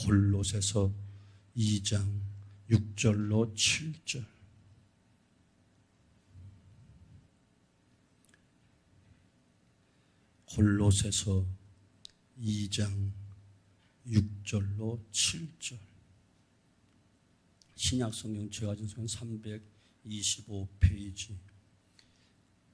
골로새서 2장 6절로 7절. 골로새서 2장 6절로 7절. 신약성경 제가진 성경 325페이지.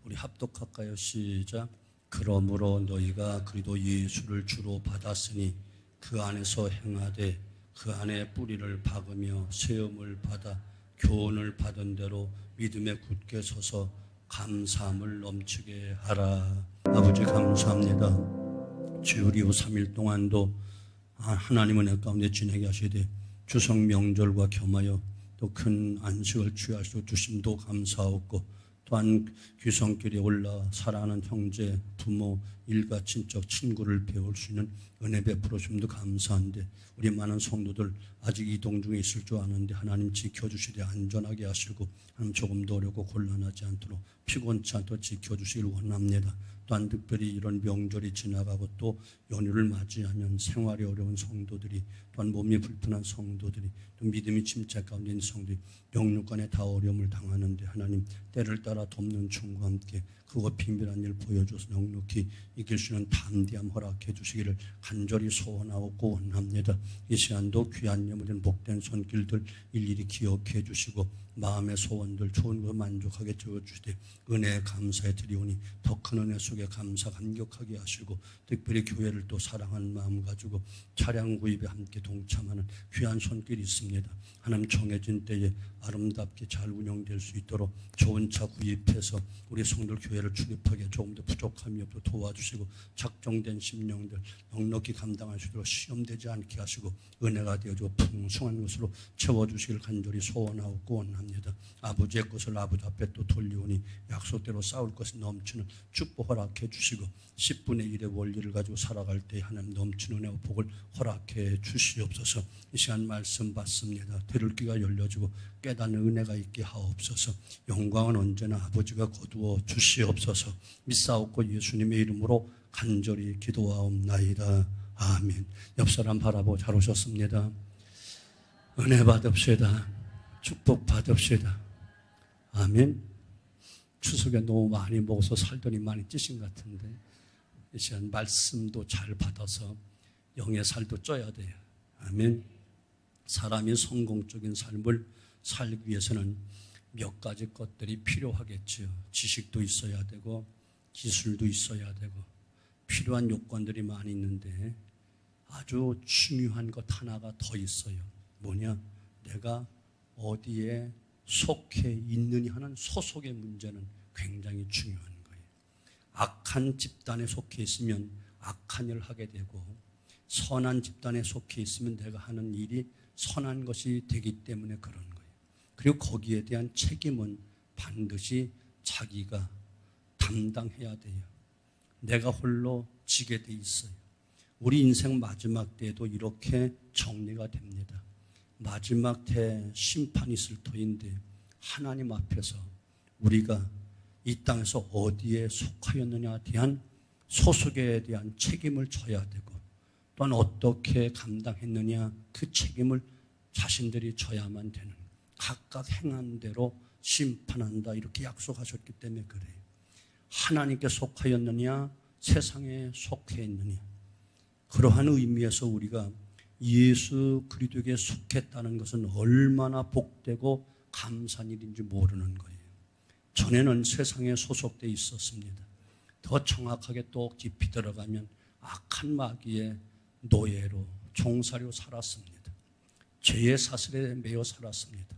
우리 합독할까요? 시작. 그러므로 너희가 그리스도 예수를 주로 받았으니 그 안에서 행하되 그 안에 뿌리를 박으며 세움을 받아 교훈을 받은 대로 믿음에 굳게 서서 감사함을 넘치게 하라. 아버지 감사합니다. 주일 이후 3일 동안도 하나님은 내 가운데 지내게 하시되 추석 명절과 겸하여 또 큰 안식을 취하시고 주심도 감사하고 또한 귀성길에 올라 사랑하는 형제, 부모, 일가, 친척, 친구를 배울 수 있는 은혜 베풀어 주심도 감사한데 우리 많은 성도들 아직 이동 중에 있을 줄 아는데 하나님 지켜주시되 안전하게 하시고 하나님 조금도 어렵고 곤란하지 않도록 피곤치 않도록 지켜주시길 원합니다. 또한 특별히 이런 명절이 지나가고 또 연휴를 맞이하면 생활이 어려운 성도들이 또한 몸이 불편한 성도들이 또 믿음이 침체 가운데 있는 성도들이 영육간에 다 어려움을 당하는데 하나님 때를 따라 돕는 중과 함께 그거 비밀한 일 보여줘서 넉넉히 이길 수 있는 담대함 허락해 주시기를 간절히 소원하고 원합니다. 이 시간도 귀한 예물인 복된 손길들 일일이 기억해 주시고 마음의 소원들 좋은 것 만족하게 채워주시되 은혜에 감사해 드리오니 더 큰 은혜 속에 감사 감격하게 하시고 특별히 교회를 또 사랑하는 마음 가지고 차량 구입에 함께 동참하는 귀한 손길이 있습니다. 하나님 정해진 때에 아름답게 잘 운영될 수 있도록 좋은 차 구입해서 우리 성들 교회를 출입하게 조금 더 부족함이 없도록 도와주시고 작정된 심령들 넉넉히 감당할 수 있도록 시험되지 않게 하시고 은혜가 되어주고 풍성한 것으로 채워주시길 간절히 소원하고 원합니다. 아버지의 것을 아버지 앞에 또 돌리오니 약속대로 싸울 것이 넘치는 축복 허락해 주시고 10분의 1의 원리를 가지고 살아갈 때 하나님 넘치는 은혜와 복을 허락해 주시옵소서. 이 시간 말씀 받습니다. 들을 귀가 열려지고 깨닫는 은혜가 있게 하옵소서. 영광은 언제나 아버지가 거두어 주시옵소서. 믿사옵고 예수님의 이름으로 간절히 기도하옵나이다. 아멘. 옆 사람 바라보고 잘 오셨습니다. 은혜 받읍시다. 축복 받읍시다. 아멘. 추석에 너무 많이 먹어서 살더니 많이 찌신 것 같은데 이 시간 말씀도 잘 받아서 영의 살도 쪄야 돼요. 아멘. 사람이 성공적인 삶을 살기 위해서는 몇 가지 것들이 필요하겠지요. 지식도 있어야 되고 기술도 있어야 되고 필요한 요건들이 많이 있는데 아주 중요한 것 하나가 더 있어요. 뭐냐? 내가 어디에 속해 있느냐 하는 소속의 문제는 굉장히 중요한 거예요. 악한 집단에 속해 있으면 악한 일을 하게 되고 선한 집단에 속해 있으면 내가 하는 일이 선한 것이 되기 때문에 그런 거예요. 그리고 거기에 대한 책임은 반드시 자기가 담당해야 돼요. 내가 홀로 지게 돼 있어요. 우리 인생 마지막 때에도 이렇게 정리가 됩니다. 마지막 때 심판이 있을 터인데 하나님 앞에서 우리가 이 땅에서 어디에 속하였느냐에 대한 소속에 대한 책임을 져야 되고 또한 어떻게 감당했느냐 그 책임을 자신들이 져야만 되는 각각 행한 대로 심판한다 이렇게 약속하셨기 때문에 그래요. 하나님께 속하였느냐 세상에 속해 있느냐 그러한 의미에서 우리가 예수 그리스도에게 속했다는 것은 얼마나 복되고 감사한 일인지 모르는 거예요. 전에는 세상에 소속되어 있었습니다. 더 정확하게 또 깊이 들어가면 악한 마귀의 노예로 종사로 살았습니다. 죄의 사슬에 매여 살았습니다.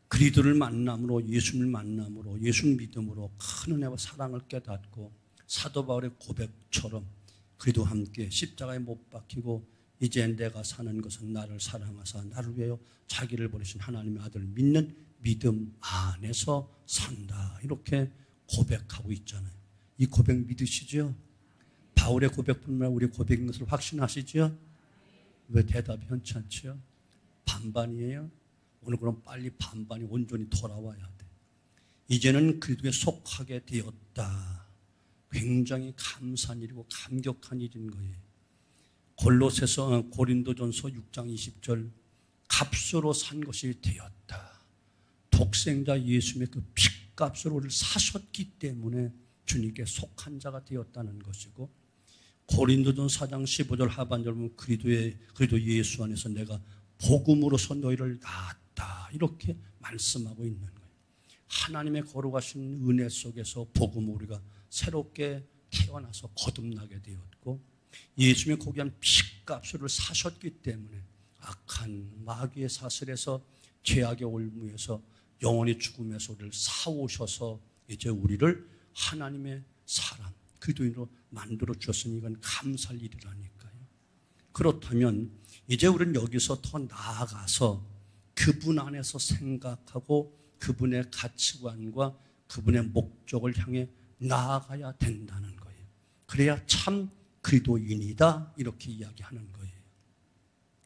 그리스도를 만남으로 예수님을 만남으로 예수를 믿음으로 큰 은혜와 사랑을 깨닫고 사도 바울의 고백처럼 그리스도와 함께 십자가에 못 박히고 이제 내가 사는 것은 나를 사랑하사 나를 위하여 자기를 버리신 하나님의 아들을 믿는 믿음 안에서 산다 이렇게 고백하고 있잖아요. 이 고백 믿으시죠? 바울의 고백뿐만 아니라 우리 고백인 것을 확신하시죠? 왜 대답이 현찮지요? 반반이에요? 오늘 그럼 빨리 반반이 온전히 돌아와야 돼. 이제는 그리스도에 속하게 되었다. 굉장히 감사한 일이고 감격한 일인 거예요. 고린도전서 6장 20절 값으로 산 것이 되었다. 독생자 예수님의 그 핏값으로 우리를 사셨기 때문에 주님께 속한 자가 되었다는 것이고, 고린도전서 4장 15절 하반절 보면 그리도 예수 안에서 내가 복음으로서 너희를 낳았다, 이렇게 말씀하고 있는 거예요. 하나님의 거룩하신 은혜 속에서 복음을 우리가 새롭게 태어나서 거듭나게 되었고, 예수님의 고귀한 핏값을 사셨기 때문에 악한 마귀의 사슬에서 죄악의 올무에서 영원히 죽음에서 우리를 사오셔서 이제 우리를 하나님의 사람, 그리스도인으로 만들어 주셨으니 이건 감사할 일이라니까요. 그렇다면 이제 우리는 여기서 더 나아가서 그분 안에서 생각하고 그분의 가치관과 그분의 목적을 향해 나아가야 된다는 거예요. 그래야 참 그리스도인이다, 이렇게 이야기하는 거예요.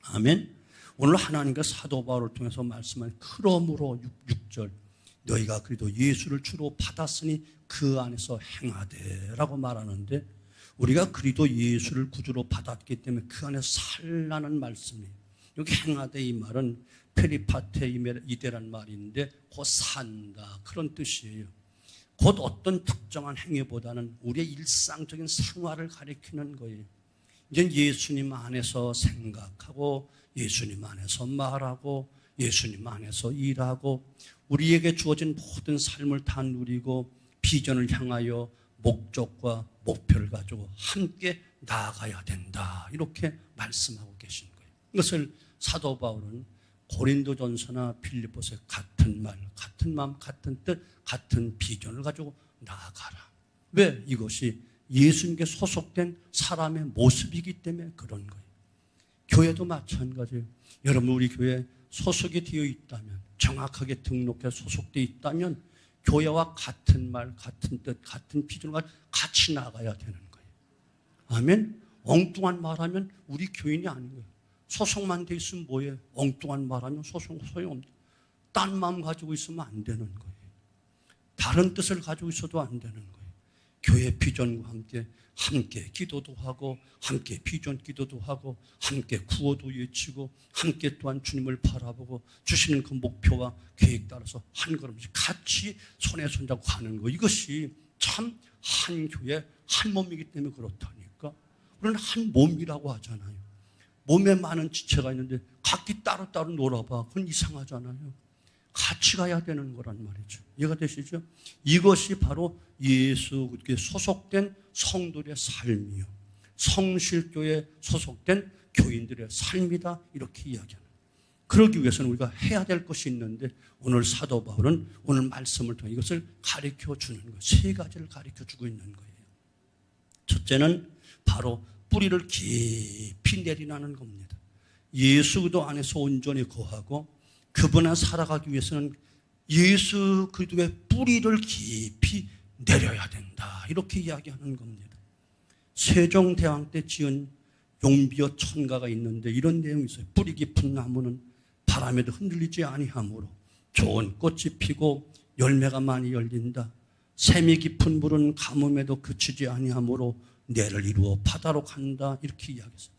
아멘. 오늘 하나님과 사도 바울을 통해서 말씀한 그러므로 6절 너희가 그리스도 예수를 주로 받았으니 그 안에서 행하되 라고 말하는데, 우리가 그리스도 예수를 구주로 받았기 때문에 그 안에서 살라는 말씀이에요. 여기 행하되 이 말은 페리파테 이데란 말인데 곧 산다, 그런 뜻이에요. 곧 어떤 특정한 행위보다는 우리의 일상적인 생활을 가리키는 거예요. 이제 예수님 안에서 생각하고 예수님 안에서 말하고 예수님 안에서 일하고 우리에게 주어진 모든 삶을 다 누리고 비전을 향하여 목적과 목표를 가지고 함께 나아가야 된다, 이렇게 말씀하고 계신 거예요. 이것을 사도 바울은 고린도전서나 빌립보서에 같은 말, 같은 마음, 같은 뜻, 같은 비전을 가지고 나아가라. 왜? 이것이 예수님께 소속된 사람의 모습이기 때문에 그런 거예요. 교회도 마찬가지예요. 여러분, 우리 교회에 소속이 되어 있다면, 정확하게 등록해 소속되어 있다면 교회와 같은 말, 같은 뜻, 같은 비전을 가지고 같이 나가야 되는 거예요. 아멘. 엉뚱한 말하면 우리 교인이 아닌 거예요. 소속만 돼 있으면 뭐예요? 엉뚱한 말하면 소용없는, 딴 마음 가지고 있으면 안 되는 거예요. 다른 뜻을 가지고 있어도 안 되는 거예요. 교회 비전과 함께 기도도 하고, 함께 비전 기도도 하고, 함께 구호도 외치고, 함께 또한 주님을 바라보고 주시는 그 목표와 계획 따라서 한 걸음씩 같이 손에 손잡고 가는 거, 이것이 참 한 교회 한 몸이기 때문에 그렇다니까. 우리는 한 몸이라고 하잖아요. 몸에 많은 지체가 있는데 각기 따로따로 놀아봐, 그건 이상하잖아요. 같이 가야 되는 거란 말이죠. 이해가 되시죠? 이것이 바로 예수께 소속된 성도들의 삶이요, 성실교회에 소속된 교인들의 삶이다, 이렇게 이야기하는. 그러기 위해서는 우리가 해야 될 것이 있는데, 오늘 사도 바울은 오늘 말씀을 통해 이것을 가르쳐 주는 거예요. 세 가지를 가르쳐 주고 있는 거예요. 첫째는 바로 뿌리를 깊이 내리라는 겁니다. 예수 그리스도 안에서 온전히 거하고 그분 안에 살아가기 위해서는 예수 그리스도의 뿌리를 깊이 내려야 된다, 이렇게 이야기하는 겁니다. 세종대왕 때 지은 용비어 천가가 있는데 이런 내용이 있어요. 뿌리 깊은 나무는 바람에도 흔들리지 아니하므로 좋은 꽃이 피고 열매가 많이 열린다. 샘이 깊은 물은 가뭄에도 그치지 아니하므로 내를 이루어 바다로 간다, 이렇게 이야기했어요.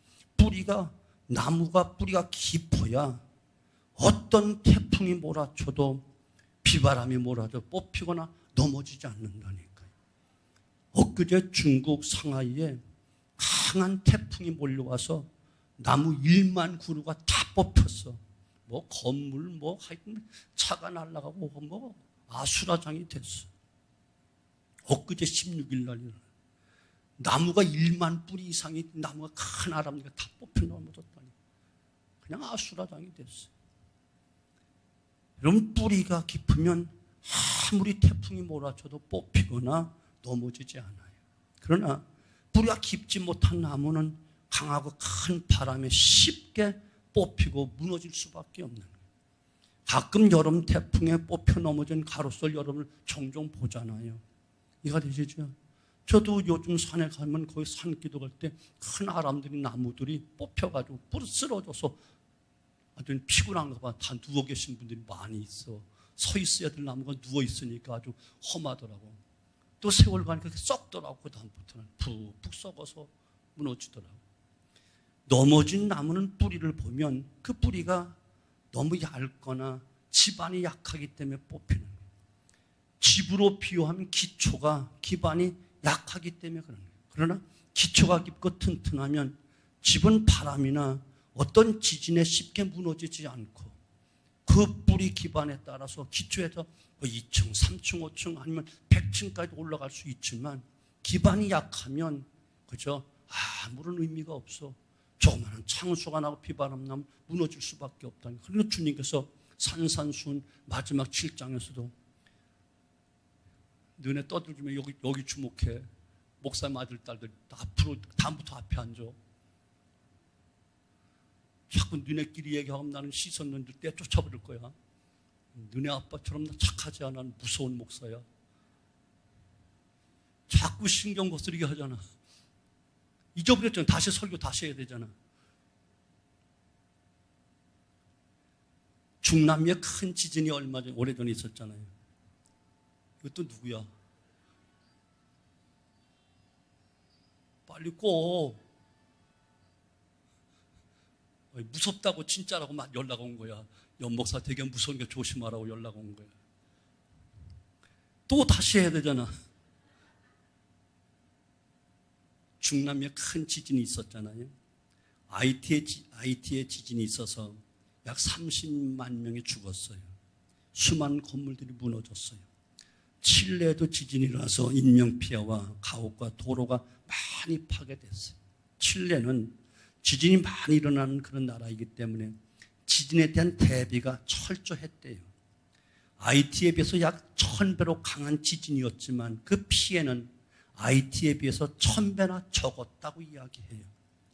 나무가 뿌리가 깊어야 어떤 태풍이 몰아쳐도, 비바람이 몰아쳐 뽑히거나 넘어지지 않는다니까요. 엊그제 중국 상하이에 강한 태풍이 몰려와서 나무 1만 그루가 다 뽑혔어. 건물 하여튼 차가 날아가고 아수라장이 됐어. 엊그제 16일 날 나무가 1만 뿌리 이상이, 나무가 큰 아람니가 다 뽑혀 넘어졌다니, 그냥 아수라장이 됐어. 여러분, 뿌리가 깊으면 아무리 태풍이 몰아쳐도 뽑히거나 넘어지지 않아요. 그러나 뿌리가 깊지 못한 나무는 강하고 큰 바람에 쉽게 뽑히고 무너질 수밖에 없는 거예요. 가끔 여름 태풍에 뽑혀 넘어진 가로수를 여러분을 종종 보잖아요. 이해가 되시죠? 저도 요즘 산에 가면 거기 산기도 갈 때 큰 아람들이, 나무들이 뽑혀가지고 뿌리 쓰러져서 아주 피곤한가 봐. 다 누워 계신 분들이 많이 있어. 서 있어야 될 나무가 누워 있으니까 아주 험하더라고. 또 세월 가니까 썩더라고. 그 다음부터는 푹푹 썩어서 무너지더라고. 넘어진 나무는 뿌리를 보면 그 뿌리가 너무 얇거나 집안이 약하기 때문에 뽑히는 거예요. 집으로 비유하면 기반이 약하기 때문에 그런 거예요. 그러나 기초가 깊고 튼튼하면 집은 바람이나 어떤 지진에 쉽게 무너지지 않고 그 뿌리 기반에 따라서 기초에서 2층, 3층, 5층 아니면 100층까지 올라갈 수 있지만 기반이 약하면 그죠? 아무런 의미가 없어. 조그마한 창수가 나고 비바람 나면 무너질 수밖에 없다니. 그리고 주님께서 산산수훈 마지막 7장에서도 눈에 떠들면 여기 주목해. 목사님 아들 딸들 앞으로 다음부터 앞에 앉아. 자꾸 너네끼리 얘기하면 나는 시선 놈들 떼쫓아버릴 거야. 너네 아빠처럼 나 착하지 않아. 무서운 목사야. 자꾸 신경 거스르게 하잖아. 잊어버렸잖아. 다시 설교 다시 해야 되잖아. 중남미에 큰 지진이 얼마 전에 오래전에 있었잖아요. 이것도 누구야? 빨리 꺼. 무섭다고 진짜라고 막 연락 온 거야. 연목사 되게 무서운 게 조심하라고 연락 온 거야. 또 다시 해야 되잖아. 중남미에 큰 지진이 있었잖아요. 아이티에 지진이 있어서 약 30만 명이 죽었어요. 수많은 건물들이 무너졌어요. 칠레에도 지진이 일어나서 인명피해와 가옥과 도로가 많이 파괴됐어요. 칠레는 지진이 많이 일어나는 그런 나라이기 때문에 지진에 대한 대비가 철저했대요. 아이티에 비해서 약 1000배로 강한 지진이었지만 그 피해는 아이티에 비해서 1000배나 적었다고 이야기해요.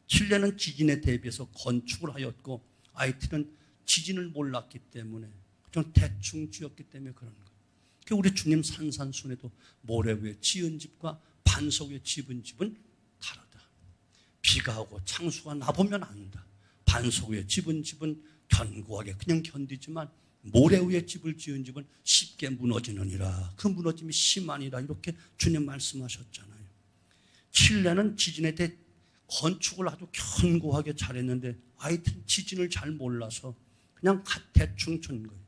칠레는 지진에 대비해서 건축을 하였고 아이티는 지진을 몰랐기 때문에 좀 대충 지었기 때문에 그런 거예요. 우리 주님 산산순에도 모래 위에 지은 집과 반석 위에 지은 집은 다르다. 비가 오고 창수가 나보면 안다. 반석 위에 지은 집은 견고하게 그냥 견디지만 모래 위에 집을 지은 집은 쉽게 무너지느니라. 그 무너짐이 심하니라. 이렇게 주님 말씀하셨잖아요. 칠레는 지진에 대해 건축을 아주 견고하게 잘했는데 하여튼 지진을 잘 몰라서 그냥 대충 준 거예요.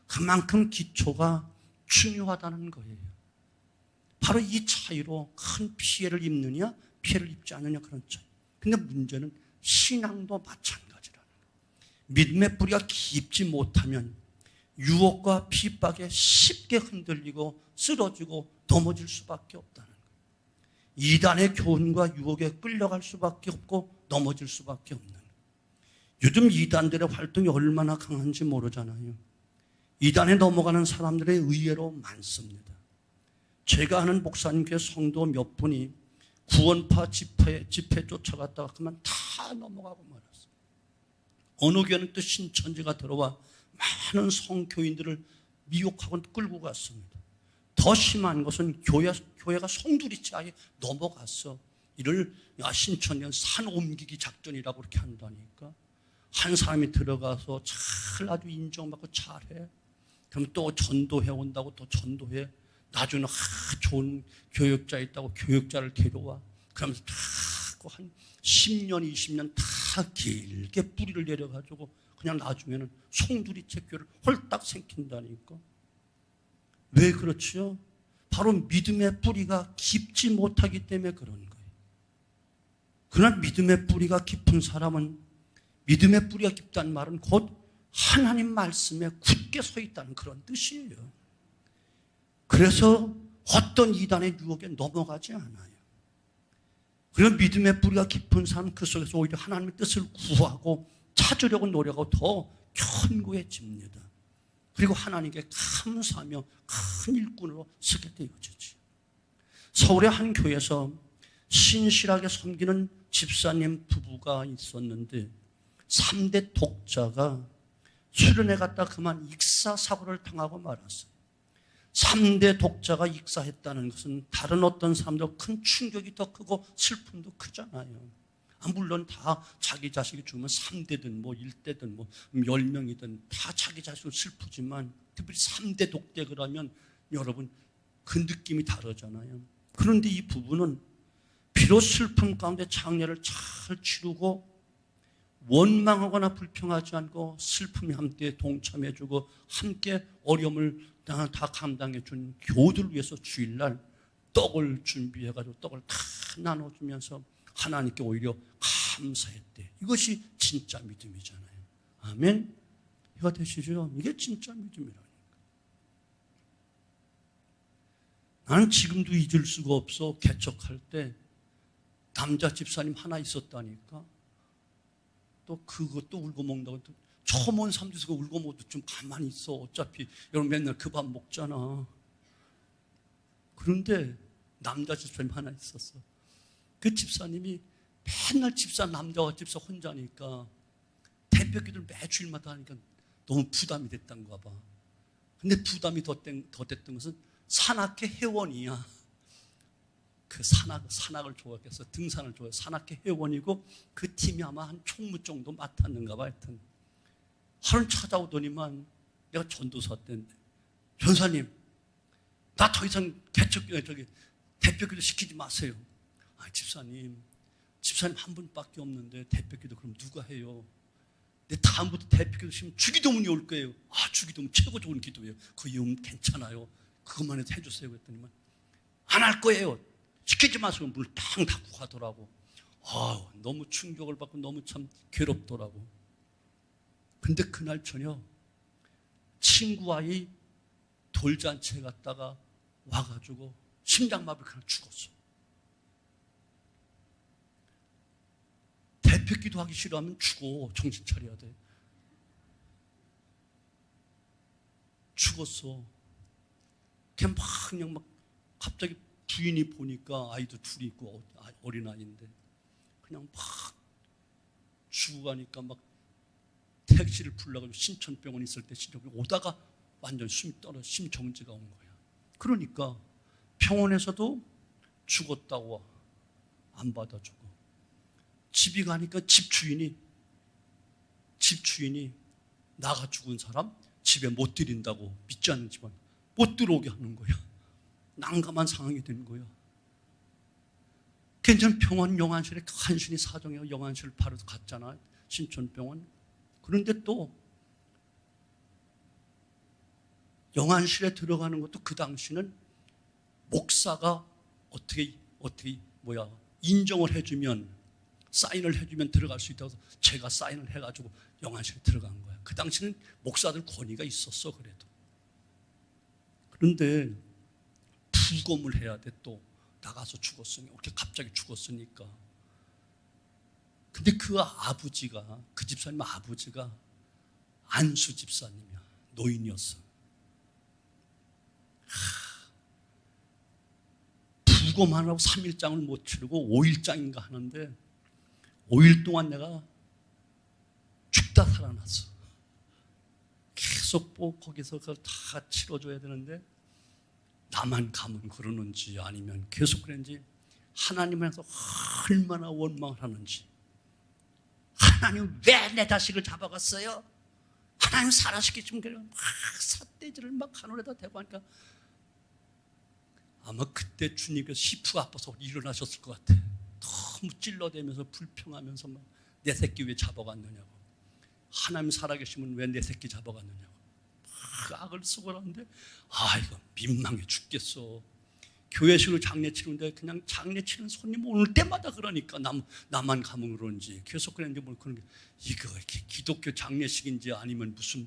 그만큼 기초가 중요하다는 거예요. 바로 이 차이로 큰 피해를 입느냐 피해를 입지 않느냐 그런 차이. 근데 문제는 신앙도 마찬가지라는 거예요. 믿음의 뿌리가 깊지 못하면 유혹과 핍박에 쉽게 흔들리고 쓰러지고 넘어질 수밖에 없다는 거예요. 이단의 교훈과 유혹에 끌려갈 수밖에 없고 넘어질 수밖에 없는 거예요. 요즘 이단들의 활동이 얼마나 강한지 모르잖아요. 이단에 넘어가는 사람들의 의외로 많습니다. 제가 아는 목사님 교회 성도 몇 분이 구원파 집회 쫓아갔다가 그만 다 넘어가고 말았어요. 어느 교회는 또 신천지가 들어와 많은 성교인들을 미혹하고 끌고 갔습니다. 더 심한 것은 교회가 송두리째 아예 넘어갔어. 이를 신천지는 산 옮기기 작전이라고 그렇게 한다니까. 한 사람이 들어가서 잘 아주 인정받고 잘해. 그럼 또 전도해 온다고 또 전도해. 나중에 좋은 교역자 있다고 교역자를 데려와. 그러면서 다 한 10년, 20년 다 길게 뿌리를 내려가지고 그냥 나중에는 송두리째 교회를 홀딱 생긴다니까. 왜 그렇지요? 바로 믿음의 뿌리가 깊지 못하기 때문에 그런 거예요. 그러나 믿음의 뿌리가 깊은 사람은 믿음의 뿌리가 깊다는 말은 곧 하나님 말씀에 굳게 서 있다는 그런 뜻이에요. 그래서 어떤 이단의 유혹에 넘어가지 않아요. 그리고 믿음의 뿌리가 깊은 사람은 그 속에서 오히려 하나님의 뜻을 구하고 찾으려고 노력하고 더 견고해집니다. 그리고 하나님께 감사하며 큰 일꾼으로 서게 되어지지. 서울의 한 교회에서 신실하게 섬기는 집사님 부부가 있었는데 3대 독자가 수련회 갔다 그만 익사사고를 당하고 말았어요. 3대 독자가 익사했다는 것은 다른 어떤 사람도 큰 충격이 더 크고 슬픔도 크잖아요. 물론 다 자기 자식이 죽으면 3대든 뭐 1대든 뭐 10명이든 다 자기 자식은 슬프지만 특별히 3대 독대 그러면 여러분 그 느낌이 다르잖아요. 그런데 이 부부는 비록 슬픔 가운데 장례를 잘 치르고 원망하거나 불평하지 않고 슬픔에 함께 동참해주고 함께 어려움을 다 감당해준 교우들을 위해서 주일날 떡을 준비해가지고 떡을 다 나눠주면서 하나님께 오히려 감사했대. 이것이 진짜 믿음이잖아요. 아멘. 이거 되시죠? 이게 진짜 믿음이라니까. 나는 지금도 잊을 수가 없어. 개척할 때 남자 집사님 하나 있었다니까. 또 그것도 울고 먹는다고. 처음 온 사람들이 울고 먹어도 좀 가만히 있어. 어차피 여러분 맨날 그 밥 먹잖아. 그런데 남자 집사님 하나 있었어. 그 집사님이 맨날 남자와 집사 혼자니까 대표기도를 매주일마다 하니까 너무 부담이 됐던가 봐. 근데 부담이 더 됐던 것은 산악회 회원이야. 그 산악을 좋아해서 등산을 좋아해 산악회 회원이고 그 팀이 아마 한 총무 정도 맡았는가 봐. 하여튼 하루 찾아오더니만 내가 전도사 때인데 전사님 나 더 이상 대표기도 시키지 마세요. 집사님 한 분밖에 없는데 대표기도 그럼 누가 해요? 내 다음부터 대표기도 시키면 주기도문이 올 거예요. 주기도문 최고 좋은 기도예요. 그 이유는 괜찮아요. 그것만 해도 해주세요. 그랬더니만 안 할 거예요. 시키지 마세요. 문을 탕 닫고 가더라고. 너무 충격을 받고 너무 참 괴롭더라고. 근데 그날 저녁 친구 아이 돌잔치에 갔다가 와가지고 심장마비 그냥 죽었어. 대표기도 하기 싫어하면 죽어. 정신 차려야 돼. 죽었어. 그냥 막 갑자기 부인이 보니까 아이도 둘이 있고 어린아이인데 그냥 막 죽어가니까 막 택시를 불러가지고 신천병원 있을 때 신천병원 오다가 완전 심정지가 온 거야. 그러니까 병원에서도 죽었다고 안 받아주고 집이 가니까 집주인이 나가 죽은 사람 집에 못 들인다고 믿지 않는 집안 못 들어오게 하는 거야. 난감한 상황이 된 거야. 괜찮은 병원 영안실에 간신히 사정해서 영안실 바로 갔잖아. 신천병원. 그런데 또 영안실에 들어가는 것도 그 당시는 목사가 어떻게 인정을 해주면 사인을 해주면 들어갈 수 있다고 해서 제가 사인을 해가지고 영안실에 들어간 거야. 그 당시는 목사들 권위가 있었어. 그런데 부검을 해야 돼. 또 나가서 죽었으니 이렇게 갑자기 죽었으니까. 근데 그 집사님 아버지가 안수 집사님이야. 노인이었어. 부검하라고 3일장을 못 치르고 5일장인가 하는데 5일 동안 내가 죽다 살아났어. 계속 거기서 그걸 다 치러줘야 되는데 나만 가면 그러는지 아니면 계속 그런지 하나님에서 얼마나 원망을 하는지. 하나님 왜 내 자식을 잡아갔어요? 하나님 살아시키시면 그냥 막 삿대질을 막 하늘에다 대고 하니까 아마 그때 주님께서 시프가 아파서 일어나셨을 것 같아. 너무 찔러대면서 불평하면서 막 내 새끼 왜 잡아갔느냐고. 하나님 살아계시면 왜 내 새끼 잡아갔느냐고. 막 악을 쓰고 하는데 이거 민망해 죽겠어. 교회식으로 장례 치는데 그냥 장례 치는 손님 오는 때마다 그러니까 나만 가면 그런지 계속 그랬는데 뭘 그런 게 이거 이렇게 기독교 장례식인지 아니면 무슨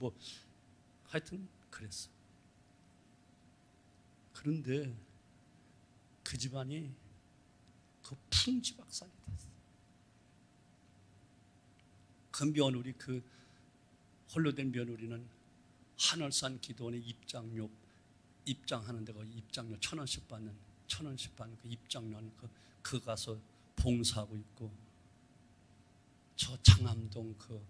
하여튼 그랬어. 그런데 그 집안이 그 풍지박산이 됐어. 그 며느리 홀로 된 며느리는 한월산 기도원에 입장하는 데가 입장료 1,000원씩 받는 그 입장료는 그 가서 봉사하고 있고 저 장암동 그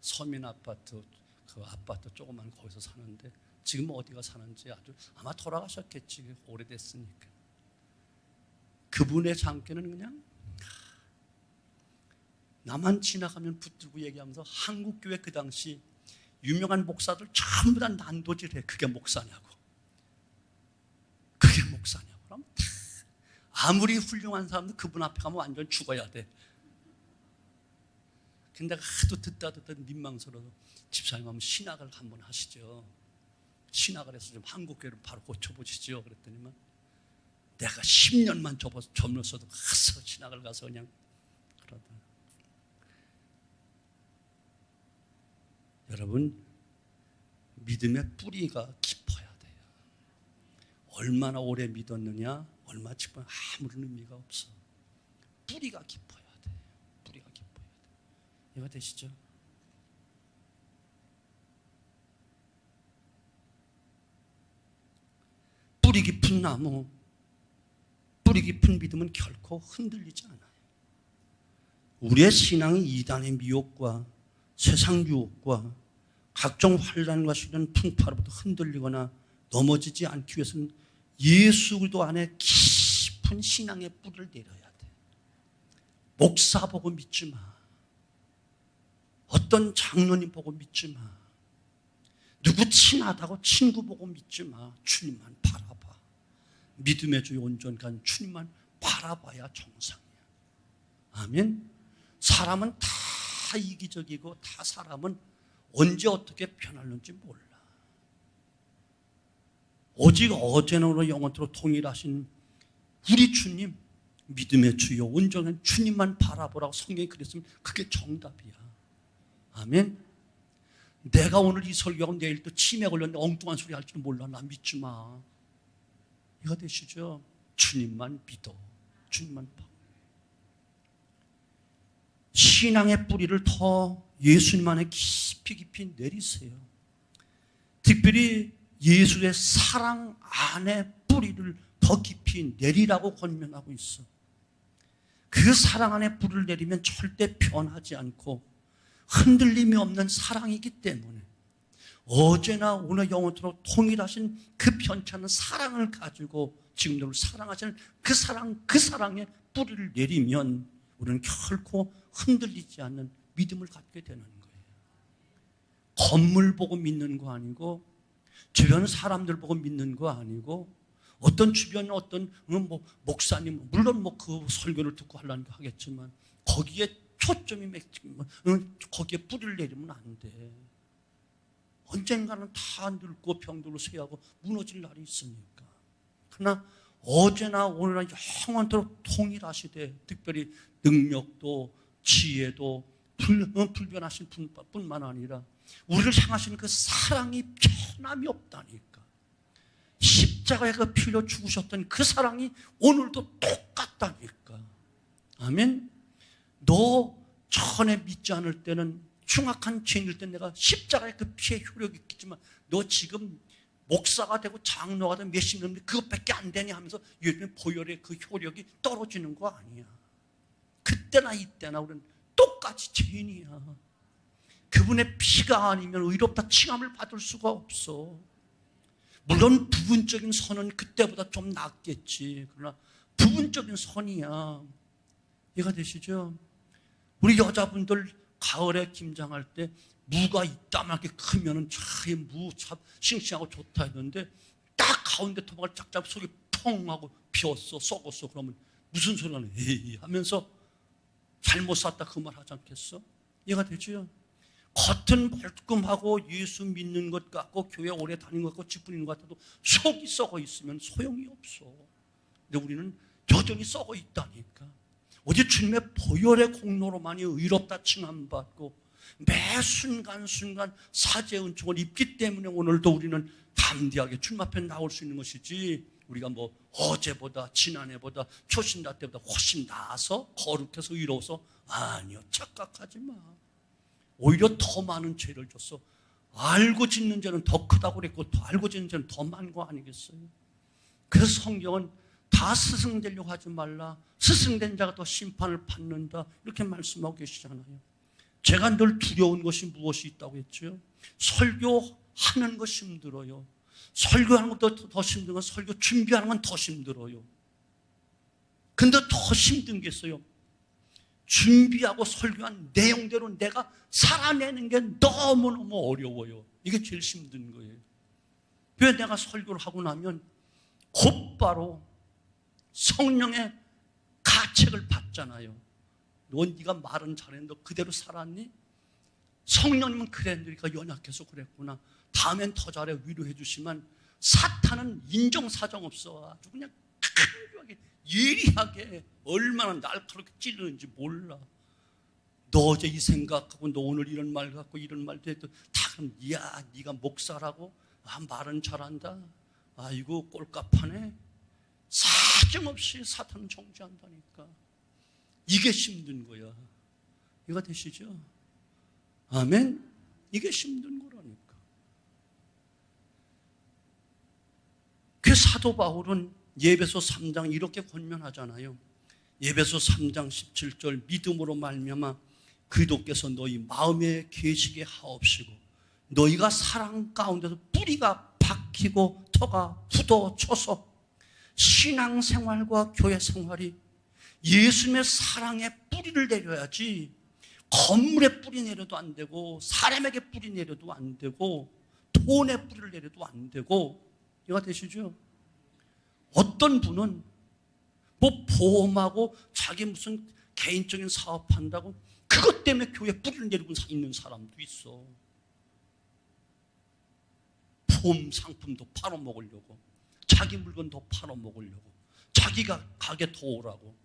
서민 아파트 그 아파트 조그만 거기서 사는데 지금 어디가 사는지 아마 돌아가셨겠지. 오래됐으니까. 그분의 장께는 그냥 나만 지나가면 붙들고 얘기하면서 한국교회 그 당시 유명한 목사들 전부 다 난도질해. 그게 목사냐고. 그럼 아무리 훌륭한 사람도 그분 앞에 가면 완전 죽어야 돼. 근데 내가 하도 듣다 민망스러워서 집사님 한번 신학을 한번 하시죠. 신학을 해서 좀 한국교회를 바로 고쳐보시죠. 그랬더니만 내가 10년만 접었어도 가서 신학을 가서 그냥 그러다. 여러분, 믿음의 뿌리가 깊어야 돼요. 얼마나 오래 믿었느냐, 얼마 지금 아무런 의미가 없어. 뿌리가 깊어야 돼요. 뿌리가 깊어야 돼요. 이해가 되시죠? 뿌리 깊은 나무, 뿌리 깊은 믿음은 결코 흔들리지 않아요. 우리의 신앙이 이단의 미혹과 세상 유혹과 각종 환난과 시련 풍파로부터 흔들리거나 넘어지지 않기 위해서는 예수 그리스도 안에 깊은 신앙의 뿌리를 내려야 돼. 목사 보고 믿지 마. 어떤 장로님 보고 믿지 마. 누구 친하다고 친구 보고 믿지 마. 주님만 바라봐. 믿음의 주의 온전한 주님만 바라봐야 정상이야. 아멘. 사람은 다 이기적이고 다 사람은 언제 어떻게 변할는지 몰라. 오직 어제나 오늘 영원토록 동일하신 우리 주님, 믿음의 주여 온전한 주님만 바라보라고 성경이 그랬으면 그게 정답이야. 아멘. 내가 오늘 이 설교하고 내일 또 치매 걸렸는데 엉뚱한 소리 할 줄 몰라. 나 믿지 마. 이거 되시죠? 주님만 믿어. 주님만 봐. 신앙의 뿌리를 더 예수님 안에 깊이 내리세요. 특별히 예수의 사랑 안에 뿌리를 더 깊이 내리라고 권면하고 있어. 그 사랑 안에 뿌리를 내리면 절대 변하지 않고 흔들림이 없는 사랑이기 때문에 어제나 오늘 영원토록 동일하신 그 편치 않은 사랑을 가지고 지금도 사랑하시는 그 사랑에 뿌리를 내리면 우리는 결코 흔들리지 않는 믿음을 갖게 되는 거예요. 건물 보고 믿는 거 아니고 주변 사람들 보고 믿는 거 아니고 어떤 주변에 어떤 목사님 물론 그 설교를 듣고 하려는 거 하겠지만 거기에 초점이 거기에 뿌리를 내리면 안 돼. 언젠가는 다 늙고 병들고 쇠하고 무너질 날이 있으니까. 그러나 어제나 오늘나 영원토록 동일하시되 특별히 능력도 지혜도 불변하신 뿐만 아니라 우리를 향하시는 그 사랑이 변함이 없다니까. 십자가에 그 피로 죽으셨던 그 사랑이 오늘도 똑같다니까. 아멘. 너 전에 믿지 않을 때는 흉악한 죄인일 때 내가 십자가의 그 피의 효력이 있겠지만 너 지금 목사가 되고 장로가 되고 몇십 년인데 그것밖에 안 되냐 하면서 요즘에 보혈의 그 효력이 떨어지는 거 아니야. 그때나 이때나 우리는 똑같이 죄인이야. 그분의 피가 아니면 의롭다 칭함을 받을 수가 없어. 물론 부분적인 선은 그때보다 좀 낫겠지. 그러나 부분적인 선이야. 이해가 되시죠? 우리 여자분들 가을에 김장할 때 무가 이따만하게 크면은 참 싱싱하고 좋다 했는데 딱 가운데 토막을 쫙 잡고 속이 펑 하고 비었어, 썩었어. 그러면 무슨 소리가 나? 에이 하면서 잘못 샀다 그 말 하지 않겠어? 이해가 되죠? 겉은 멀끔하고 예수 믿는 것 같고 교회 오래 다니는 것 같고 집 부리는 것 같아도 속이 썩어 있으면 소용이 없어. 근데 우리는 여전히 썩어 있다니까. 오직 주님의 보혈의 공로로만이 의롭다 칭함받고 매 순간순간 사죄의 은총을 입기 때문에 오늘도 우리는 담대하게 주님 앞에 나올 수 있는 것이지, 우리가 어제보다 지난해보다 초신자 때보다 훨씬 나아서 거룩해서 의로워서 아니요, 착각하지 마. 오히려 더 많은 죄를 줬어. 알고 짓는 죄는 더 크다고 그랬고 알고 짓는 죄는 더 많은 거 아니겠어요? 그래서 성경은 다 스승되려고 하지 말라. 스승된 자가 더 심판을 받는다. 이렇게 말씀하고 계시잖아요. 제가 늘 두려운 것이 무엇이 있다고 했죠? 설교하는 것이 힘들어요. 설교하는 것도 더 힘든 건 설교 준비하는 건 더 힘들어요. 근데 더 힘든 게 있어요. 준비하고 설교한 내용대로 내가 살아내는 게 너무너무 어려워요. 이게 제일 힘든 거예요. 왜 내가 설교를 하고 나면 곧바로 성령의 가책을 받잖아요. 너 네가 말은 잘했는데 너 그대로 살았니? 성령님은 그래, 너희가 연약해서 그랬구나. 다음엔 더 잘해, 위로해 주시면 사탄은 인정사정 없어. 아주 그냥 강력하게 예리하게 얼마나 날카롭게 찌르는지 몰라. 너 어제 이 생각하고 너 오늘 이런 말 갖고 이런 말도 해도 다 그럼 야 네가 목사라고? 아 말은 잘한다. 아이고 꼴값하네. 사정없이 사탄은 정죄한다니까. 이게 힘든 거야. 이해가 되시죠? 아멘. 이게 힘든 거라니까. 그 사도 바울은 에베소 3장 이렇게 권면하잖아요. 에베소 3장 17절 믿음으로 말미암아 그리스도께서 너희 마음에 계시게 하옵시고 너희가 사랑 가운데서 뿌리가 박히고 터가 굳어져서 신앙생활과 교회생활이 예수님의 사랑에 뿌리를 내려야지 건물에 뿌리 내려도 안 되고 사람에게 뿌리 내려도 안 되고 돈에 뿌리를 내려도 안 되고. 이해가 되시죠? 어떤 분은 뭐 보험하고 자기 무슨 개인적인 사업한다고 그것 때문에 교회에 뿌리를 내리고 있는 사람도 있어. 보험 상품도 팔아먹으려고, 자기 물건도 팔아먹으려고, 자기가 가게 더 오라고.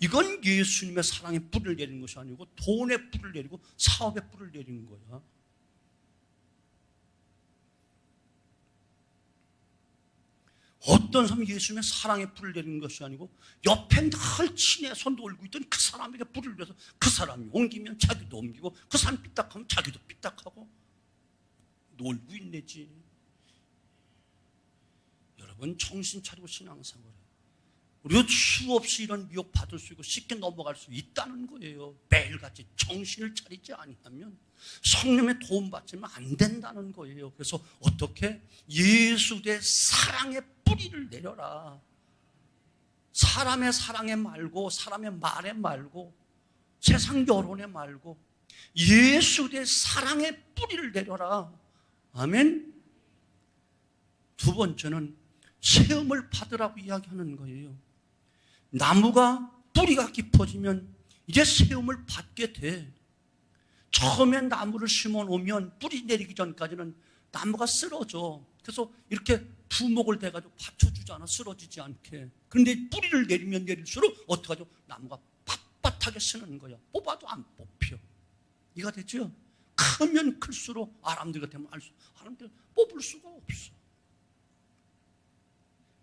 이건 예수님의 사랑에 뿌리를 내리는 것이 아니고 돈에 뿌리를 내리고 사업에 뿌리를 내리는 거야. 어떤 사람이 예수님의 사랑에 뿌리를 내리는 것이 아니고 옆에 늘 친해서 놀고 있던 그 사람에게 뿌리를 내서 그 사람이 옮기면 자기도 옮기고 그 사람이 삐딱하면 자기도 삐딱하고 놀고 있네지. 여러분 정신 차리고 신앙생활해. 우리가 수없이 이런 미혹 받을 수 있고 쉽게 넘어갈 수 있다는 거예요. 매일같이 정신을 차리지 아니하면 성령의 도움 받지면 안 된다는 거예요. 그래서 어떻게? 예수의 사랑의 뿌리를 내려라. 사람의 사랑에 말고 사람의 말에 말고 세상 여론에 말고 예수의 사랑의 뿌리를 내려라. 아멘. 두 번째는 세움을 받으라고 이야기하는 거예요. 나무가 뿌리가 깊어지면 이제 세움을 받게 돼. 처음엔 나무를 심어 놓으면 뿌리 내리기 전까지는 나무가 쓰러져. 그래서 이렇게 부목을 대가지고 받쳐주잖아, 쓰러지지 않게. 그런데 뿌리를 내리면 내릴수록 어떻게 하죠? 나무가 빳빳하게 쓰는 거야. 뽑아도 안 뽑혀. 이해가 되죠? 크면 클수록 아람들이 되면 아람들 뽑을 수가 없어.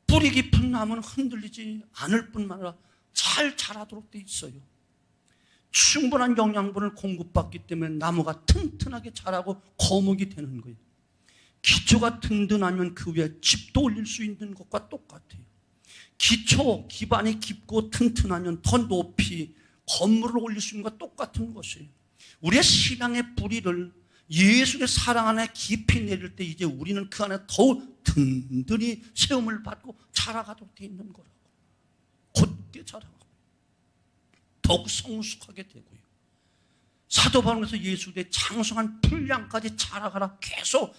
뿌리 깊은 나무는 흔들리지 않을 뿐만 아니라 잘 자라도록 돼 있어요. 충분한 영양분을 공급받기 때문에 나무가 튼튼하게 자라고 거목이 되는 거예요. 기초가 든든하면 그 위에 집도 올릴 수 있는 것과 똑같아요. 기반이 깊고 튼튼하면 더 높이 건물을 올릴 수 있는 것과 똑같은 것이에요. 우리의 신앙의 뿌리를 예수의 사랑 안에 깊이 내릴 때 이제 우리는 그 안에 더욱 든든히 세움을 받고 자라가도록 되어 있는 거라고. 곧게 자라가고 더욱 성숙하게 되고요. 사도 바울에서 예수의 장성한 분량까지 자라가라. 계속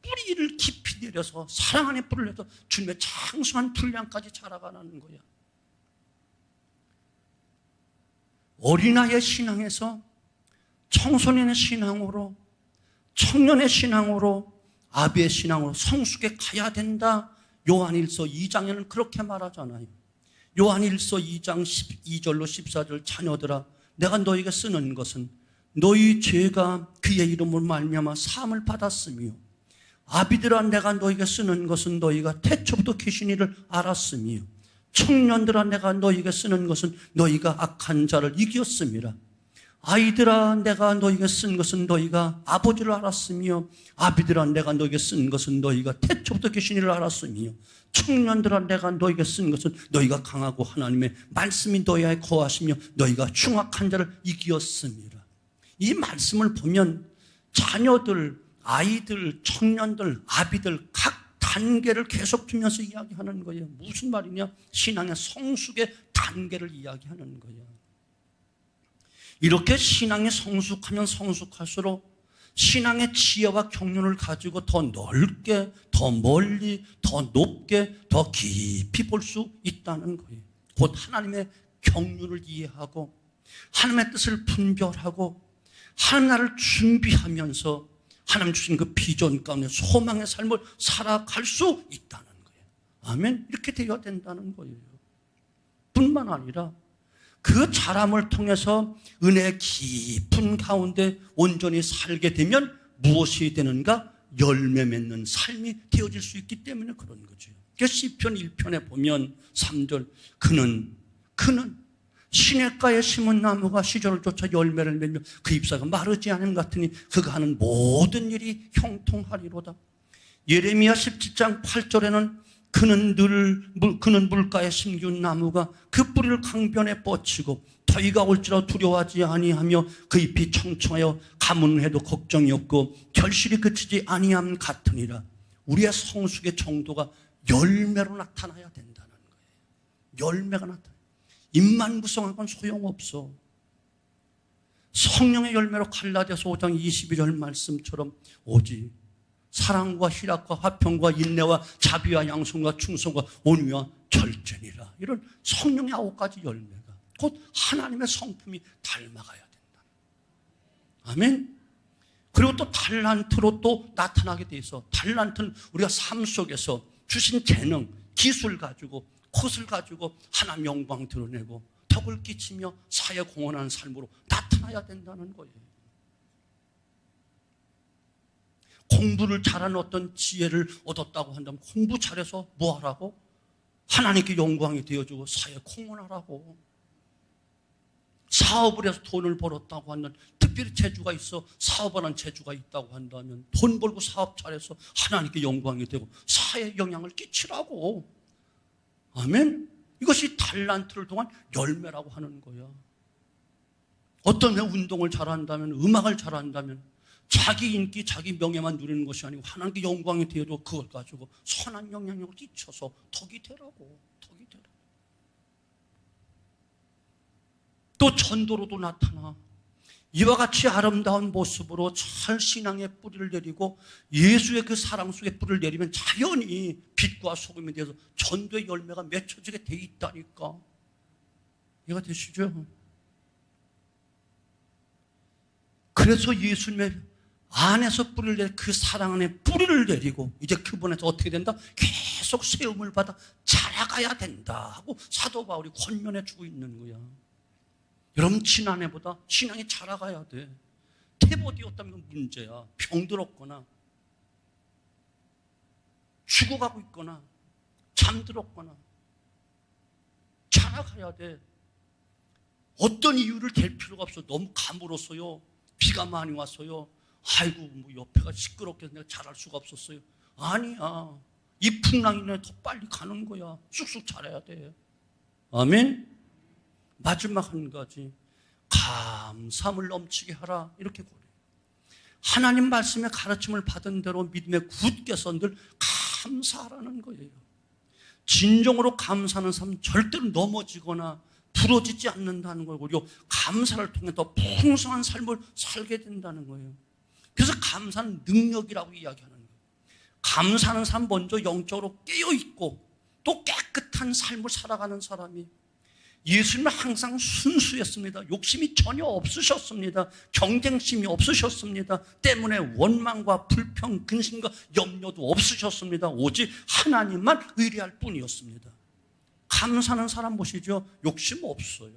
뿌리를 깊이 내려서 사랑 안에 뿌리를 내서 주님의 장성한 분량까지 자라가라는 거야. 어린아이의 신앙에서 청소년의 신앙으로, 청년의 신앙으로, 아비의 신앙으로 성숙해 가야 된다. 요한일서 2장에는 그렇게 말하잖아요. 요한일서 2장 12절로 14절 자녀들아 내가 너희에게 쓰는 것은 너희 죄가 그의 이름으로 말미암아 사함을 받았으며 아비들아 내가 너희에게 쓰는 것은 너희가 태초부터 계신 이를 알았으며 청년들아 내가 너희에게 쓰는 것은 너희가 악한 자를 이겼음이라. 아이들아 내가 너희에게 쓴 것은 너희가 아버지를 알았으며 아비들아 내가 너희에게 쓴 것은 너희가 태초부터 계신 이를 알았으며 청년들아 내가 너희에게 쓴 것은 너희가 강하고 하나님의 말씀이 너희에 거하시며 너희가 흉악한 자를 이기었음이라. 이 말씀을 보면 자녀들, 아이들, 청년들, 아비들 각 단계를 계속 주면서 이야기하는 거예요. 무슨 말이냐? 신앙의 성숙의 단계를 이야기하는 거예요. 이렇게 신앙이 성숙하면 성숙할수록 신앙의 지혜와 경륜을 가지고 더 넓게, 더 멀리, 더 높게, 더 깊이 볼 수 있다는 거예요. 곧 하나님의 경륜을 이해하고 하나님의 뜻을 분별하고 하나님 나라를 준비하면서 하나님 주신 그 비전 가운데 소망의 삶을 살아갈 수 있다는 거예요. 아멘. 이렇게 되어야 된다는 거예요. 뿐만 아니라 그 자람을 통해서 은혜의 깊은 가운데 온전히 살게 되면 무엇이 되는가? 열매 맺는 삶이 되어질 수 있기 때문에 그런 거죠. 그래서 시편 1편에 보면 3절, 그는 시냇가에 심은 나무가 시절을 쫓아 열매를 맺며 그 잎사가 마르지 않음 같으니 그가 하는 모든 일이 형통하리로다. 예레미야 17장 8절에는 그는 물가에 심기운 나무가 그 뿌리를 강변에 뻗치고 더위가 올지라도 두려워하지 아니하며 그 잎이 청청하여 가뭄을 해도 걱정이 없고 결실이 그치지 아니함 같으니라. 우리의 성숙의 정도가 열매로 나타나야 된다는 거예요. 열매가 나타나요. 입만 구성한 건 소용없어. 성령의 열매로 갈라디아서 5장 22절 말씀처럼 오직 사랑과 희락과 화평과 인내와 자비와 양성과 충성과 온유와 절제니라. 이런 성령의 9가지 열매가 곧 하나님의 성품이 닮아가야 된다. 아멘. 그리고 또 달란트로 또 나타나게 돼 있어. 달란트는 우리가 삶 속에서 주신 재능, 기술 가지고 콧을 가지고 하나님 영광 드러내고 덕을 끼치며 사회 공헌하는 삶으로 나타나야 된다는 거예요. 공부를 잘하는 어떤 지혜를 얻었다고 한다면 공부 잘해서 뭐 하라고? 하나님께 영광이 되어주고 사회에 공헌하라고. 사업을 해서 돈을 벌었다고 한다면 특별히 재주가 있어 사업하는 재주가 있다고 한다면 돈 벌고 사업 잘해서 하나님께 영광이 되고 사회에 영향을 끼치라고. 아멘. 이것이 달란트를 통한 열매라고 하는 거야. 어떤 운동을 잘한다면, 음악을 잘한다면 자기 인기, 자기 명예만 누리는 것이 아니고 하나님께 영광이 되어도 그걸 가지고 선한 영향력을 끼쳐서 덕이 되라고. 덕이 되라고. 또 전도로도 나타나. 이와 같이 아름다운 모습으로 잘 신앙의 뿌리를 내리고 예수의 그 사랑 속에 뿌리를 내리면 자연히 빛과 소금이 되어서 전도의 열매가 맺혀지게 돼 있다니까. 이해가 되시죠? 그래서 예수님의 안에서 뿌리를 내리고 그 사랑 안에 뿌리를 내리고 이제 그분에서 어떻게 된다? 계속 세움을 받아 자라가야 된다 하고 사도 바울이 권면해 주고 있는 거야. 여러분 지난해보다 신앙이 자라가야 돼. 퇴보되었다면 문제야. 병들었거나 죽어가고 있거나 잠들었거나 자라가야 돼. 어떤 이유를 댈 필요가 없어. 너무 가물었어요. 비가 많이 왔어요. 아이고 뭐 옆에가 시끄럽게 해서 내가 잘할 수가 없었어요. 아니야. 이 풍랑이네 더 빨리 가는 거야. 쑥쑥 자라야 돼. 아멘. 마지막 한 가지, 감사함을 넘치게 하라. 이렇게 고려해요. 하나님 말씀의 가르침을 받은 대로 믿음에 굳게 선 늘 감사하라는 거예요. 진정으로 감사하는 사람은 절대로 넘어지거나 부러지지 않는다는 거예요. 그리고 감사를 통해 더 풍성한 삶을 살게 된다는 거예요. 그래서 감사는 능력이라고 이야기하는 거예요. 감사하는 사람 먼저 영적으로 깨어있고 또 깨끗한 삶을 살아가는 사람이. 예수님은 항상 순수했습니다. 욕심이 전혀 없으셨습니다. 경쟁심이 없으셨습니다. 때문에 원망과 불평, 근심과 염려도 없으셨습니다. 오직 하나님만 의뢰할 뿐이었습니다. 감사하는 사람 보시죠. 욕심 없어요.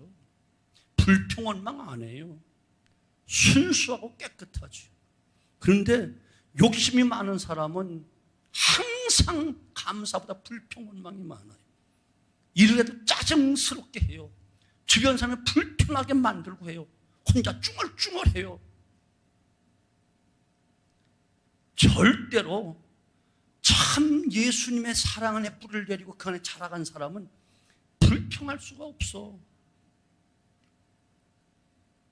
불평, 원망 안 해요. 순수하고 깨끗하죠. 그런데 욕심이 많은 사람은 항상 감사보다 불평, 원망이 많아요. 일을 해도 짜증스럽게 해요. 주변 사람을 불편하게 만들고 해요. 혼자 쭝얼쭝얼해요. 절대로 참 예수님의 사랑 안에 뿌리를 내리고 그 안에 자라간 사람은 불평할 수가 없어.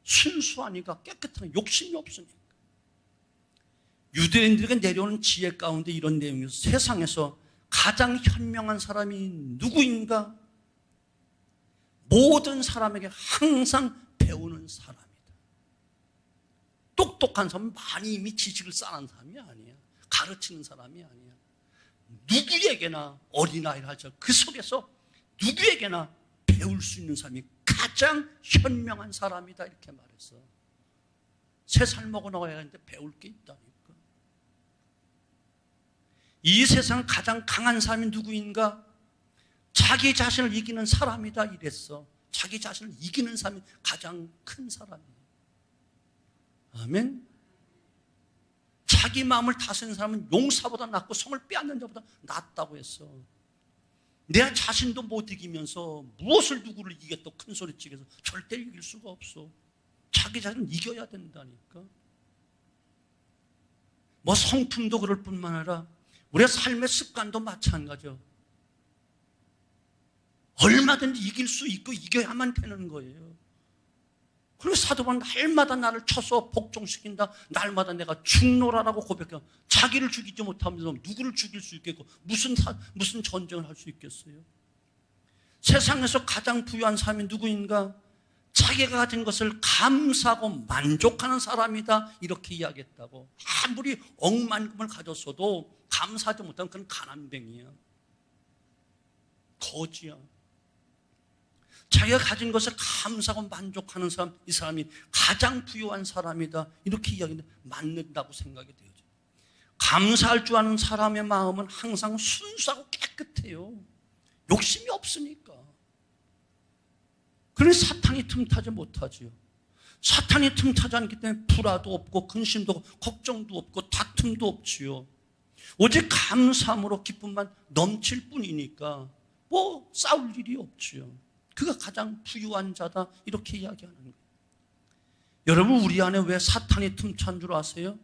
순수하니까 깨끗하니까 욕심이 없으니까. 유대인들에게 내려오는 지혜 가운데 이런 내용이 있어요. 세상에서 가장 현명한 사람이 누구인가? 모든 사람에게 항상 배우는 사람이다. 똑똑한 사람은 많이 이미 지식을 쌓은 사람이 아니야. 가르치는 사람이 아니야. 누구에게나 어린아이를 하죠. 그 속에서 누구에게나 배울 수 있는 사람이 가장 현명한 사람이다 이렇게 말했어. 새 살 먹어 나가야 하는데 배울 게 있다니까. 이 세상 가장 강한 사람이 누구인가? 자기 자신을 이기는 사람이다 이랬어. 자기 자신을 이기는 사람이 가장 큰 사람이에요. 아멘. 자기 마음을 다스리는 사람은 용사보다 낫고 성을 빼앗는 자보다 낫다고 했어. 내 자신도 못 이기면서 무엇을 누구를 이겼다고 큰 소리 치면서 절대 이길 수가 없어. 자기 자신을 이겨야 된다니까. 뭐 성품도 그럴 뿐만 아니라 우리의 삶의 습관도 마찬가지죠. 얼마든지 이길 수 있고 이겨야만 되는 거예요. 그리고 사도 바울은 날마다 나를 쳐서 복종시킨다. 날마다 내가 죽노라라고 고백해요. 자기를 죽이지 못하면서 누구를 죽일 수 있겠고 무슨 전쟁을 할 수 있겠어요? 세상에서 가장 부유한 사람이 누구인가? 자기가 가진 것을 감사하고 만족하는 사람이다 이렇게 이야기했다고. 아무리 억만금을 가졌어도 감사하지 못하면 그건 가난뱅이야, 거지야. 자기가 가진 것을 감사하고 만족하는 사람, 이 사람이 가장 부유한 사람이다 이렇게 이야기하는데 맞는다고 생각이 돼요. 감사할 줄 아는 사람의 마음은 항상 순수하고 깨끗해요. 욕심이 없으니까. 그래서 사탄이 틈타지 못하지요. 사탄이 틈타지 않기 때문에 불화도 없고 근심도 없고 걱정도 없고 다툼도 없지요. 오직 감사함으로 기쁨만 넘칠 뿐이니까 뭐 싸울 일이 없지요. 그가 가장 부유한 자다 이렇게 이야기하는 거예요. 여러분, 우리 안에 왜 사탄이 틈찬 줄 아세요?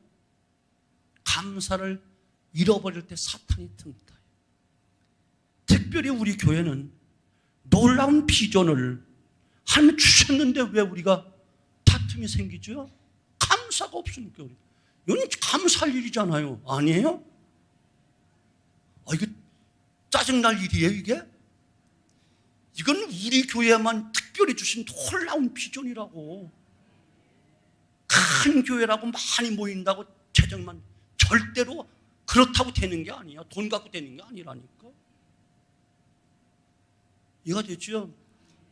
감사를 잃어버릴 때 사탄이 틈타요. 특별히 우리 교회는 놀라운 비전을 하나님 주셨는데 왜 우리가 다툼이 생기죠? 감사가 없으니까. 이건 감사할 일이잖아요. 아니에요? 이거 짜증날 일이에요 이게? 이건 우리 교회만 특별히 주신 놀라운 비전이라고. 큰 교회라고 많이 모인다고 재정만 절대로 그렇다고 되는 게 아니야. 돈 갖고 되는 게 아니라니까. 이해가 되죠?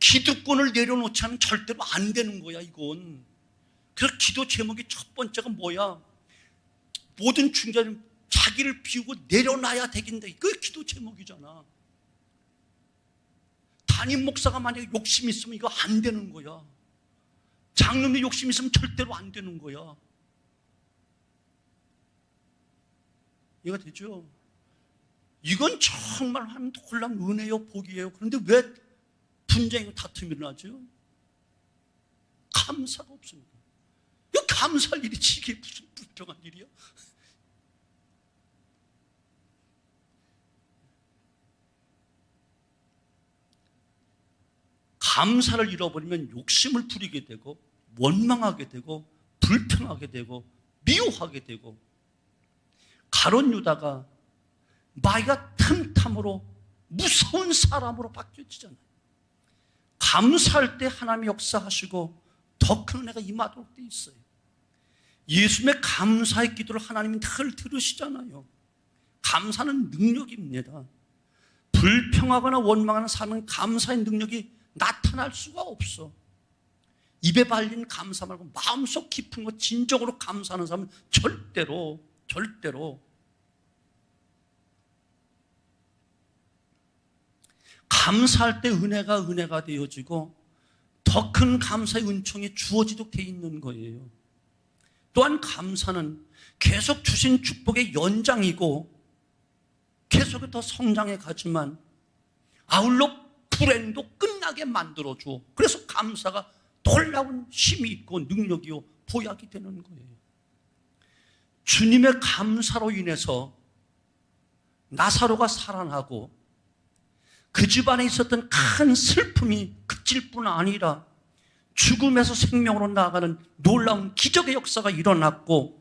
기득권을 내려놓지 않으면 절대로 안 되는 거야 이건. 그래서 기도 제목이 첫 번째가 뭐야? 모든 중재자는 자기를 비우고 내려놔야 되긴다. 그게 기도 제목이잖아. 담임 목사가 만약에 욕심이 있으면 이거 안 되는 거야. 장로님이 욕심이 있으면 절대로 안 되는 거야. 이해가 되죠? 이건 정말 하나님 놀라운 은혜요, 복이에요. 그런데 왜 분쟁이고 다툼이 일어나죠? 감사가 없습니다. 이거 감사할 일이지 이게 무슨 불평한 일이야? 감사를 잃어버리면 욕심을 부리게 되고 원망하게 되고 불평하게 되고 미워하게 되고, 가룟 유다가 마귀가 틈탐으로 무서운 사람으로 바뀌어지잖아요. 감사할 때 하나님이 역사하시고 더 큰 은혜가 임하도록 돼 있어요. 예수님의 감사의 기도를 하나님이 늘 들으시잖아요. 감사는 능력입니다. 불평하거나 원망하는 사람은 감사의 능력이 나타날 수가 없어. 입에 발린 감사 말고 마음속 깊은 거 진정으로 감사하는 사람은 절대로 감사할 때 은혜가 되어지고 더 큰 감사의 은총이 주어지도록 돼 있는 거예요. 또한 감사는 계속 주신 축복의 연장이고 계속 더 성장해 가지만 아울러 불행도 끝나게 만들어줘. 그래서 감사가 놀라운 힘이 있고 능력이요 보약이 되는 거예요. 주님의 감사로 인해서 나사로가 살아나고 그 집안에 있었던 큰 슬픔이 그칠 뿐 아니라 죽음에서 생명으로 나아가는 놀라운 기적의 역사가 일어났고,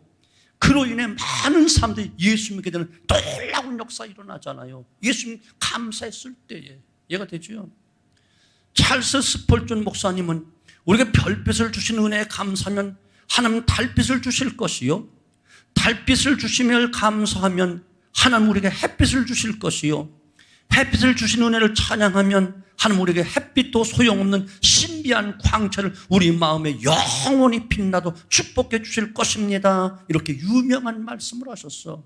그로 인해 많은 사람들이 예수 믿게 되는 놀라운 역사가 일어나잖아요. 예수님 감사했을 때에. 이해가 되죠? 찰스 스펄전 목사님은 우리에게 별빛을 주신 은혜에 감사하면 하나님 달빛을 주실 것이요, 달빛을 주시며 감사하면 하나님 우리에게 햇빛을 주실 것이요, 햇빛을 주신 은혜를 찬양하면 하나님 우리에게 햇빛도 소용없는 신비한 광채를 우리 마음에 영원히 빛나도 축복해 주실 것입니다. 이렇게 유명한 말씀을 하셨어.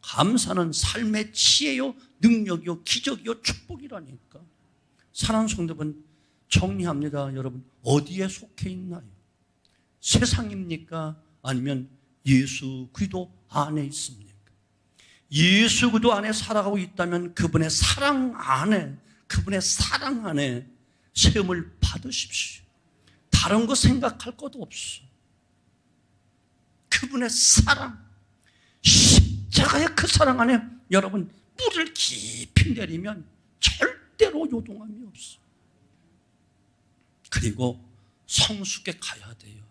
감사는 삶의 지혜요, 능력이요, 기적이요, 축복이라니까. 사랑하는 성도분, 정리합니다. 여러분, 어디에 속해 있나요? 세상입니까? 아니면 예수 그리스도 안에 있습니까? 예수 그리스도 안에 살아가고 있다면 그분의 사랑 안에, 그분의 사랑 안에 세움을 받으십시오. 다른 거 생각할 것도 없어. 그분의 사랑, 십자가의 그 사랑 안에 여러분 뿌리를 깊이 내리면 절대로 요동함이 없어. 그리고 성숙해 가야 돼요.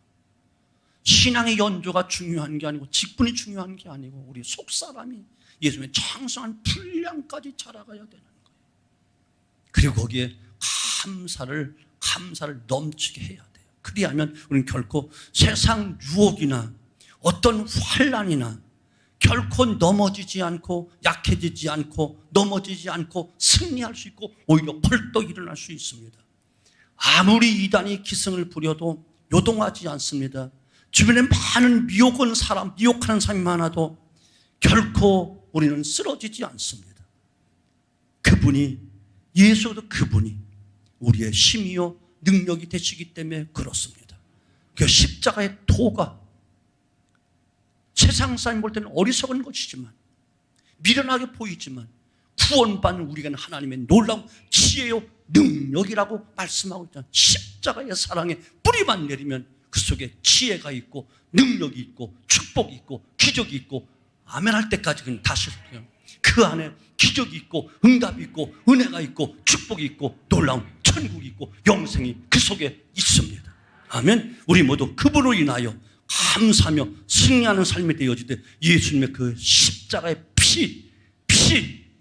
신앙의 연조가 중요한 게 아니고 직분이 중요한 게 아니고 우리 속사람이 예수님의 장성한 분량까지 자라가야 되는 거예요. 그리고 거기에 감사를 넘치게 해야 돼요. 그리하면 우리는 결코 세상 유혹이나 어떤 환난이나 결코 넘어지지 않고 약해지지 않고 넘어지지 않고 승리할 수 있고 오히려 벌떡 일어날 수 있습니다. 아무리 이단이 기승을 부려도 요동하지 않습니다. 주변에 많은 미혹하는 사람이 많아도 결코 우리는 쓰러지지 않습니다. 그분이, 예수도 그분이 우리의 힘이요 능력이 되시기 때문에 그렇습니다. 그 십자가의 도가 세상 사람이 볼 때는 어리석은 것이지만 미련하게 보이지만 구원받는 우리가 하나님의 놀라운 지혜요 능력이라고 말씀하고 있잖아요. 십자가의 사랑에 뿌리만 내리면 그 속에 지혜가 있고 능력이 있고 축복이 있고 기적이 있고 아멘 할 때까지 그냥 다시 해요. 그 안에 기적이 있고 응답이 있고 은혜가 있고 축복이 있고 놀라운 천국이 있고 영생이 그 속에 있습니다. 아멘. 우리 모두 그분으로 인하여 감사하며 승리하는 삶이 되어지되 예수님의 그 십자가의 피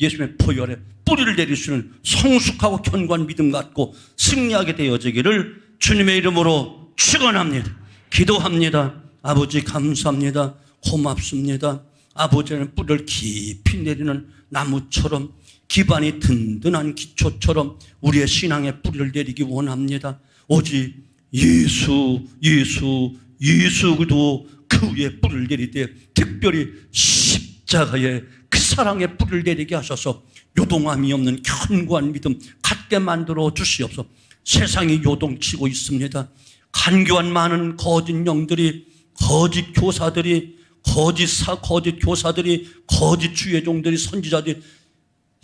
예수님의 보혈에 뿌리를 내리시는 성숙하고 견고한 믿음 갖고 승리하게 되어지기를 주님의 이름으로 축원합니다. 기도합니다. 아버지 감사합니다. 고맙습니다. 아버지는 뿌리를 깊이 내리는 나무처럼 기반이 든든한 기초처럼 우리의 신앙의 뿌리를 내리기 원합니다. 오직 예수 그도 그 위에 뿌리를 내리되 특별히 십자가에 그 사랑의 뿌리를 내리게 하셔서 요동함이 없는 견고한 믿음 갖게 만들어 주시옵소서. 세상이 요동치고 있습니다. 간교한 많은 거짓 영들이, 거짓 교사들이, 거짓 주의 종들이, 선지자들이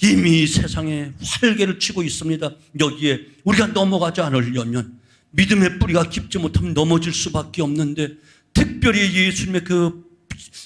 이미 세상에 활개를 치고 있습니다. 여기에 우리가 넘어가지 않으려면 믿음의 뿌리가 깊지 못하면 넘어질 수밖에 없는데 특별히 예수님의 그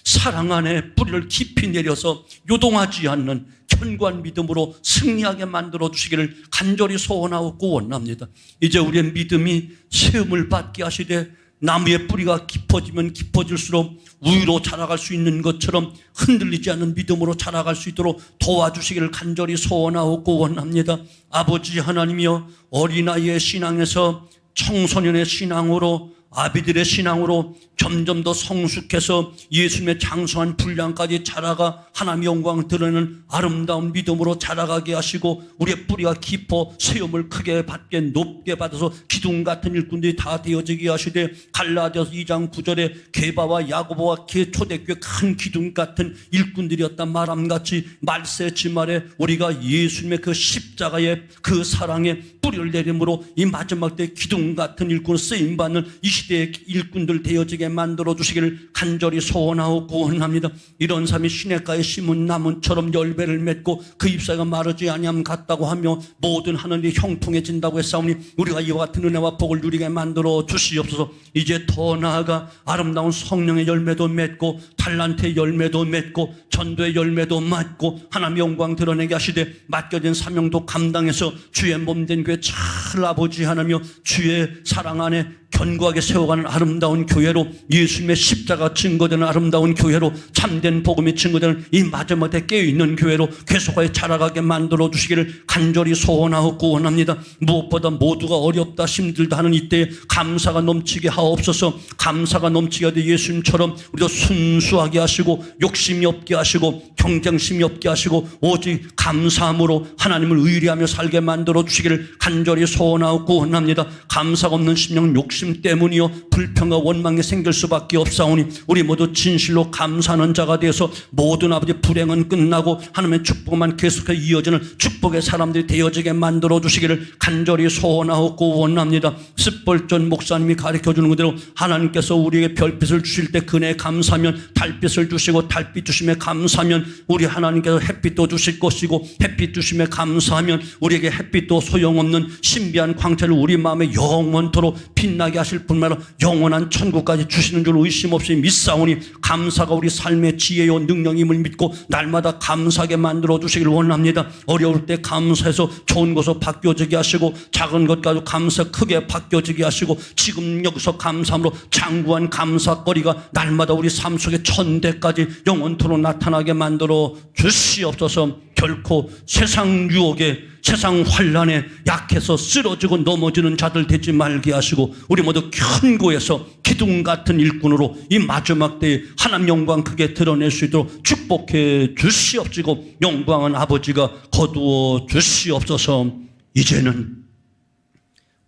사랑 안에 뿌리를 깊이 내려서 요동하지 않는 견고한 믿음으로 승리하게 만들어 주시기를 간절히 소원하고 원합니다. 이제 우리의 믿음이 세움을 받게 하시되 나무의 뿌리가 깊어지면 깊어질수록 위로 자라갈 수 있는 것처럼 흔들리지 않는 믿음으로 자라갈 수 있도록 도와주시기를 간절히 소원하고 원합니다. 아버지 하나님이여, 어린아이의 신앙에서 청소년의 신앙으로, 아비들의 신앙으로 점점 더 성숙해서 예수님의 장성한 분량까지 자라가 하나님의 영광을 드러내는 아름다운 믿음으로 자라가게 하시고 우리의 뿌리가 깊어 세움을 크게 받게 높게 받아서 기둥 같은 일꾼들이 다 되어지게 하시되 갈라디아서 2장 9절에 게바와 야고보와 초대교회 큰 기둥 같은 일꾼들이었단 말함같이 말세 지말에 우리가 예수님의 그 십자가의 그 사랑의 뿌리를 내림으로 이 마지막 때 기둥 같은 일꾼 쓰임받는 이 시대의 일꾼들 되어지게 만들어 주시기를 간절히 소원하고 구원합니다. 이런 삶이 시냇가에 심은 나무처럼 열매를 맺고 그 잎사귀가 마르지 아니함 같다고 하며 모든 하늘이 형통해진다고 했사오니 우리가 이와 같은 은혜와 복을 누리게 만들어 주시옵소서. 이제 더 나아가 아름다운 성령의 열매도 맺고 달란트의 열매도 맺고 전도의 열매도 맺고 하나님의 영광 드러내게 하시되 맡겨진 사명도 감당해서 주의 몸된 교회 잘 아버지 하나며 주의 사랑 안에 견고하게 세워가는 아름다운 교회로, 예수님의 십자가 증거되는 아름다운 교회로, 참된 복음이 증거되는 이 마지막 때 깨어있는 교회로 계속하여 자라가게 만들어 주시기를 간절히 소원하고 구원합니다. 무엇보다 모두가 어렵다 힘들다 하는 이때에 감사가 넘치게 하옵소서. 감사가 넘치게 하되 예수님처럼 우리도 순수하게 하시고 욕심이 없게 하시고 하시고 경쟁심이 없게 하시고 오직 감사함으로 하나님을 의뢰하며 살게 만들어 주시기를 간절히 소원하고 원합니다. 감사가 없는 심령 욕심 때문이요 불평과 원망이 생길 수밖에 없사오니 우리 모두 진실로 감사하는 자가 되어서 모든 아버지 불행은 끝나고 하나님의 축복만 계속해서 이어지는 축복의 사람들이 되어지게 만들어 주시기를 간절히 소원하고 원합니다. 스벌전 목사님이 가르쳐주는 그대로 하나님께서 우리에게 별빛을 주실 때 그네 감사하면 달빛을 주시고 달빛 주심에 감사하면 우리 하나님께서 햇빛도 주실 것이고 햇빛 주심에 감사하면 우리에게 햇빛도 소용없는 신비한 광채를 우리 마음에 영원토록 빛나게 하실 뿐만 아니라 영원한 천국까지 주시는 줄 의심 없이 믿사오니 감사가 우리 삶의 지혜요 능력임을 믿고 날마다 감사하게 만들어 주시길 원합니다. 어려울 때 감사해서 좋은 것으로 바뀌어지게 하시고 작은 것 가지고 감사 크게 바뀌어지게 하시고 지금 여기서 감사함으로 장구한 감사거리가 날마다 우리 삶 속에 천대까지 영원토록 나타나게 만들어 주시옵소서. 결코 세상 유혹에 세상 환난에 약해서 쓰러지고 넘어지는 자들 되지 말게 하시고 우리 모두 견고해서 기둥 같은 일꾼으로 이 마지막 때에 하나님 영광 크게 드러낼 수 있도록 축복해 주시옵시고 영광은 아버지가 거두어 주시옵소서. 이제는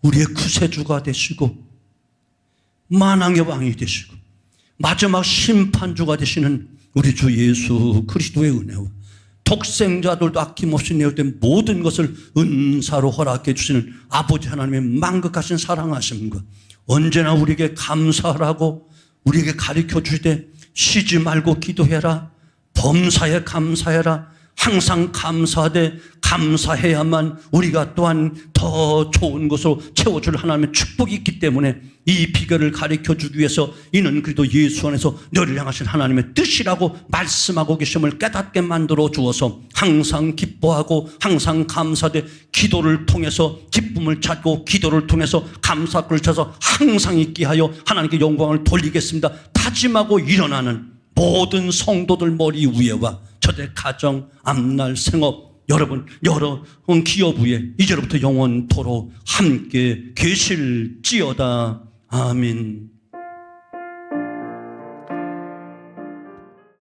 우리의 구세주가 되시고 만왕의 왕이 되시고 마지막 심판주가 되시는 우리 주 예수 그리스도의 은혜와 독생자들도 아낌없이 내어된 모든 것을 은사로 허락해 주시는 아버지 하나님의 만극하신 사랑하심과 언제나 우리에게 감사하라고 우리에게 가르쳐 주시되 쉬지 말고 기도해라, 범사에 감사해라, 항상 감사하되 감사해야만 우리가 또한 더 좋은 것으로 채워줄 하나님의 축복이 있기 때문에 이 비결을 가르쳐주기 위해서 이는 그리스도 예수 안에서 너를 향하신 하나님의 뜻이라고 말씀하고 계심을 깨닫게 만들어 주어서 항상 기뻐하고 항상 감사되 기도를 통해서 기쁨을 찾고 기도를 통해서 감사를 찾아서 항상 있게 하여 하나님께 영광을 돌리겠습니다. 다짐하고 일어나는 모든 성도들 머리 위에와 저대 가정, 앞날, 생업, 여러분 여러 기업 위에 이제로부터 영원토록 함께 계실지어다. 아멘.